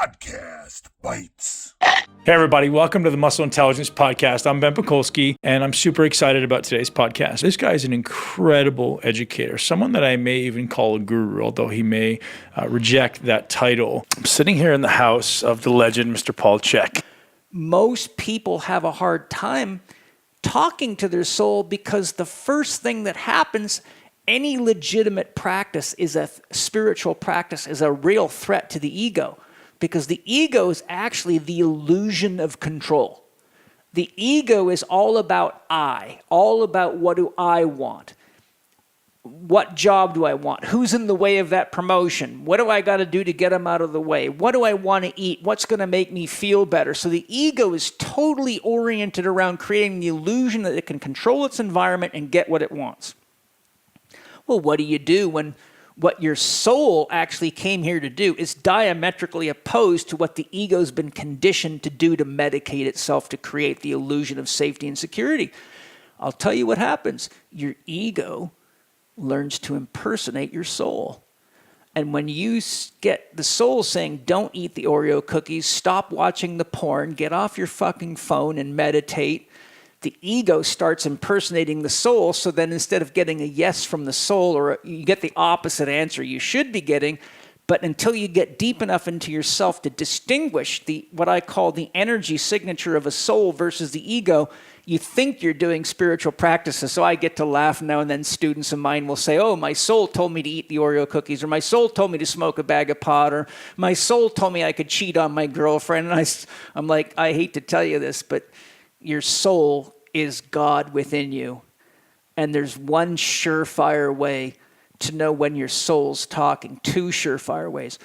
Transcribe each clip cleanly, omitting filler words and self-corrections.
Podcast Bites. Hey everybody, welcome to the Muscle Intelligence Podcast. I'm Ben Pakulski, and I'm super excited about today's podcast. This guy is an incredible educator, someone that I may even call a guru, although he may reject that title. I'm sitting here in the house of the legend, Mr. Paul Chek. Most people have a hard time talking to their soul because the first thing that happens, any legitimate practice is a spiritual practice, is a real threat to the ego. Because the ego is actually the illusion of control. The ego is all about I, all about what do I want? What job do I want? Who's in the way of that promotion? What do I got to do to get them out of the way? What do I want to eat? What's going to make me feel better? So the ego is totally oriented around creating the illusion that it can control its environment and get what it wants. Well, what do you do when what your soul actually came here to do is diametrically opposed to what the ego's been conditioned to do to medicate itself to create the illusion of safety and security? I'll tell you what happens. Your ego learns to impersonate your soul. And when you get the soul saying, don't eat the Oreo cookies, stop watching the porn, get off your fucking phone and meditate, the ego starts impersonating the soul, so then instead of getting a yes from the soul, or you get the opposite answer you should be getting, but until you get deep enough into yourself to distinguish what I call the energy signature of a soul versus the ego, you think you're doing spiritual practices. So I get to laugh now and then. Students of mine will say, oh, my soul told me to eat the Oreo cookies, or my soul told me to smoke a bag of pot, or my soul told me I could cheat on my girlfriend. And I'm like, I hate to tell you this, but your soul is God within you. And there's one surefire way to know when your soul's talking, two surefire ways.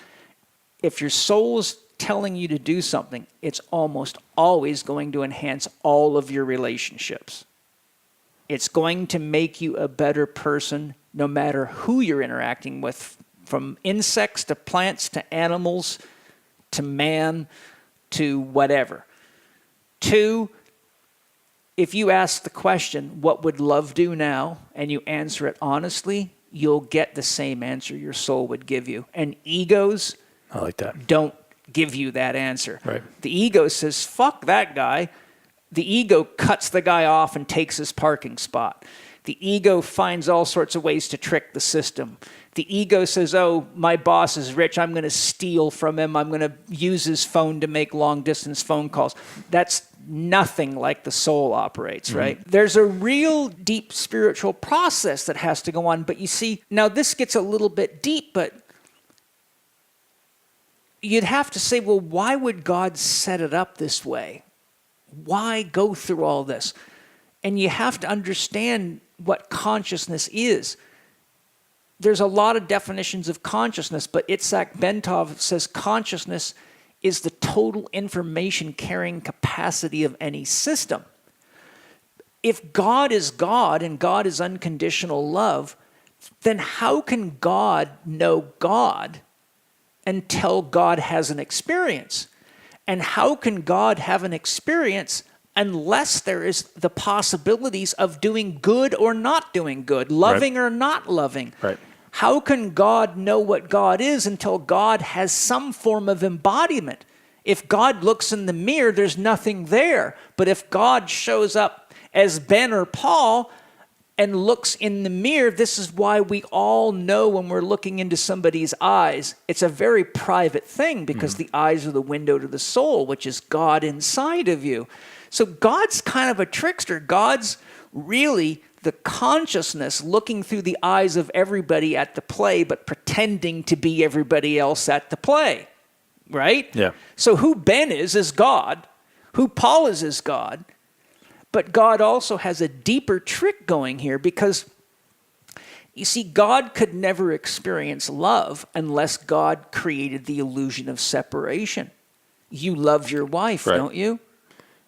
If your soul's telling you to do something, it's almost always going to enhance all of your relationships. It's going to make you a better person no matter who you're interacting with, from insects to plants to animals to man to whatever. Two, if you ask the question, what would love do now, and you answer it honestly, you'll get the same answer your soul would give you. And egos I like that. Don't give you that answer. Right. The ego says, fuck that guy. The ego cuts the guy off and takes his parking spot. The ego finds all sorts of ways to trick the system. The ego says, oh, my boss is rich. I'm going to steal from him. I'm going to use his phone to make long-distance phone calls. That's nothing like the soul operates, right? Mm-hmm. There's a real deep spiritual process that has to go on. But you see, now this gets a little bit deep, but you'd have to say, well, why would God set it up this way? Why go through all this? And you have to understand what consciousness is. There's a lot of definitions of consciousness, but Itzhak Bentov says consciousness is the total information carrying capacity of any system. If God is God and God is unconditional love, then how can God know God until God has an experience? And how can God have an experience unless there is the possibilities of doing good or not doing good, loving or not loving? Right. How can God know what God is until God has some form of embodiment? If God looks in the mirror, there's nothing there. But if God shows up as Ben or Paul and looks in the mirror, this is why we all know when we're looking into somebody's eyes. It's a very private thing because the eyes are the window to the soul, which is God inside of you. So God's kind of a trickster. God's really the consciousness looking through the eyes of everybody at the play, but pretending to be everybody else at the play, right? Yeah. So who Ben is God. Who Paul is God. But God also has a deeper trick going here because, you see, God could never experience love unless God created the illusion of separation. You love your wife, right, don't you?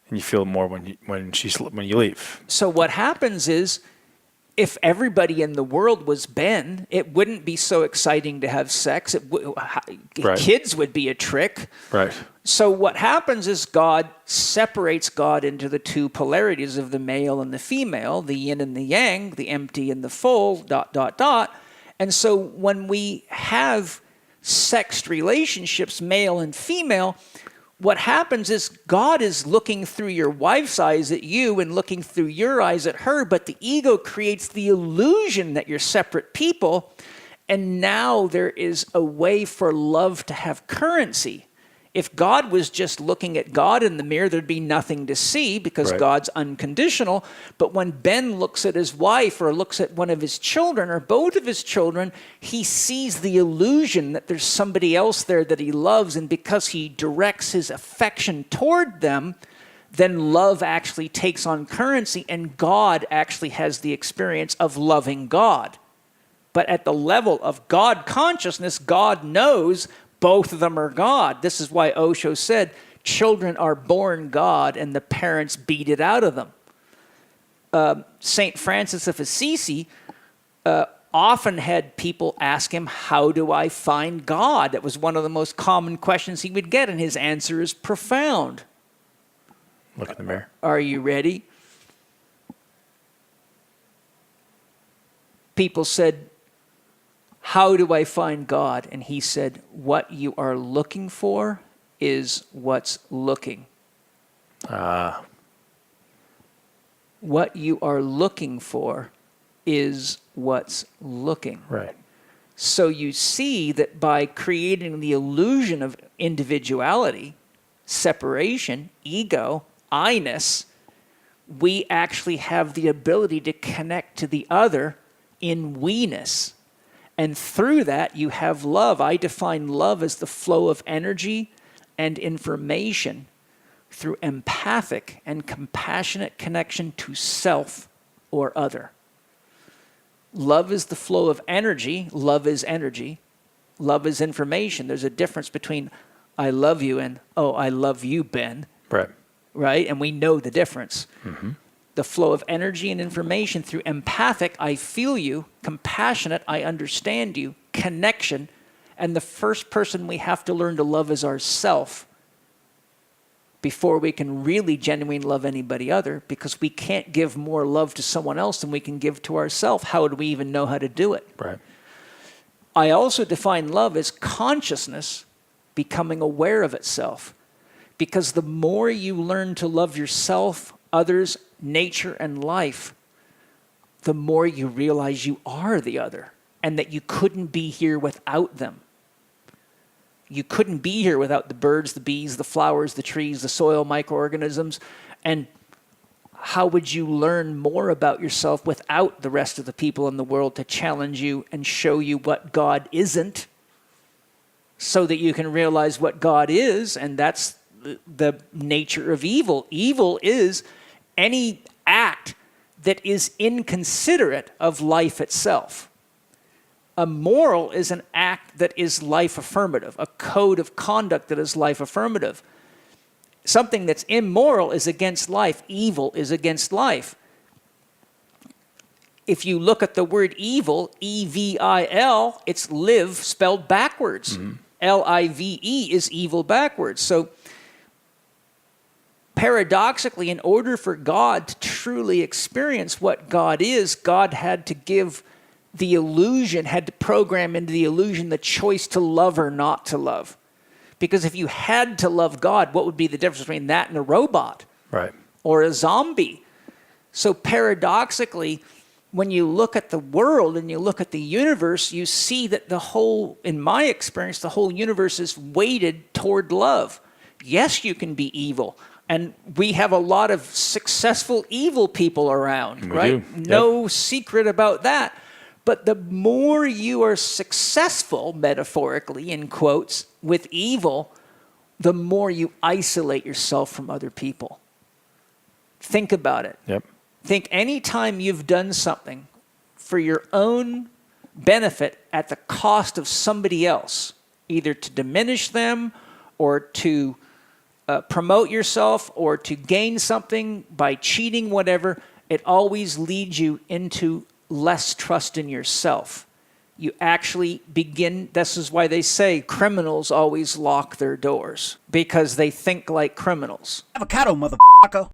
And you feel more when you leave. So what happens is, if everybody in the world was Ben, it wouldn't be so exciting to have sex. Right. Kids would be a trick. Right. So what happens is God separates God into the two polarities of the male and the female, the yin and the yang, the empty and the full, ... And so when we have sexed relationships, male and female, what happens is God is looking through your wife's eyes at you and looking through your eyes at her, but the ego creates the illusion that you're separate people, and now there is a way for love to have currency. If God was just looking at God in the mirror, there'd be nothing to see because God's unconditional. But when Ben looks at his wife or looks at one of his children or both of his children, he sees the illusion that there's somebody else there that he loves. And because he directs his affection toward them, then love actually takes on currency, and God actually has the experience of loving God. But at the level of God consciousness, God knows both of them are God. This is why Osho said, children are born God and the parents beat it out of them. St. Francis of Assisi often had people ask him, how do I find God? That was one of the most common questions he would get, and his answer is profound. Look in the mirror. Are you ready? People said, how do I find God? And he said, what you are looking for is what's looking. What you are looking for is what's looking. Right. So you see that by creating the illusion of individuality, separation, ego, I-ness, we actually have the ability to connect to the other in we-ness. And through that, you have love. I define love as the flow of energy and information through empathic and compassionate connection to self or other. Love is the flow of energy. Love is energy. Love is information. There's a difference between I love you and, oh, I love you, Ben. Right. Right? And we know the difference. Mm-hmm. The flow of energy and information through empathic, I feel you, compassionate, I understand you, connection, and the first person we have to learn to love is ourself before we can really genuinely love anybody other, because we can't give more love to someone else than we can give to ourselves. How do we even know how to do it? Right. I also define love as consciousness becoming aware of itself, because the more you learn to love yourself, others, nature, and life, the more you realize you are the other and that you couldn't be here without them. You couldn't be here without the birds, the bees, the flowers, the trees, the soil, microorganisms. And how would you learn more about yourself without the rest of the people in the world to challenge you and show you what God isn't, so that you can realize what God is? And that's the nature of evil. Evil is any act that is inconsiderate of life itself. A moral is an act that is life affirmative, a code of conduct that is life affirmative. Something that's immoral is against life. Evil is against life. If you look at the word evil, E-V-I-L, it's live spelled backwards. Mm-hmm. L-I-V-E is evil backwards. So paradoxically, in order for God to truly experience what God is, God had to give the illusion, had to program into the illusion the choice to love or not to love. Because if you had to love God, what would be the difference between that and a robot? Right. Or a zombie? So paradoxically, when you look at the world and you look at the universe, you see that the whole, in my experience, the whole universe is weighted toward love. Yes, you can be evil. And we have a lot of successful evil people around, right? Yep. No secret about that. But the more you are successful, metaphorically, in quotes, with evil, the more you isolate yourself from other people. Think about it. Yep. Think anytime you've done something for your own benefit at the cost of somebody else, either to diminish them or to promote yourself or to gain something by cheating, whatever, it always leads you into less trust in yourself. You actually begin, this is why they say criminals always lock their doors, because they think like criminals. Avocado, motherfucker.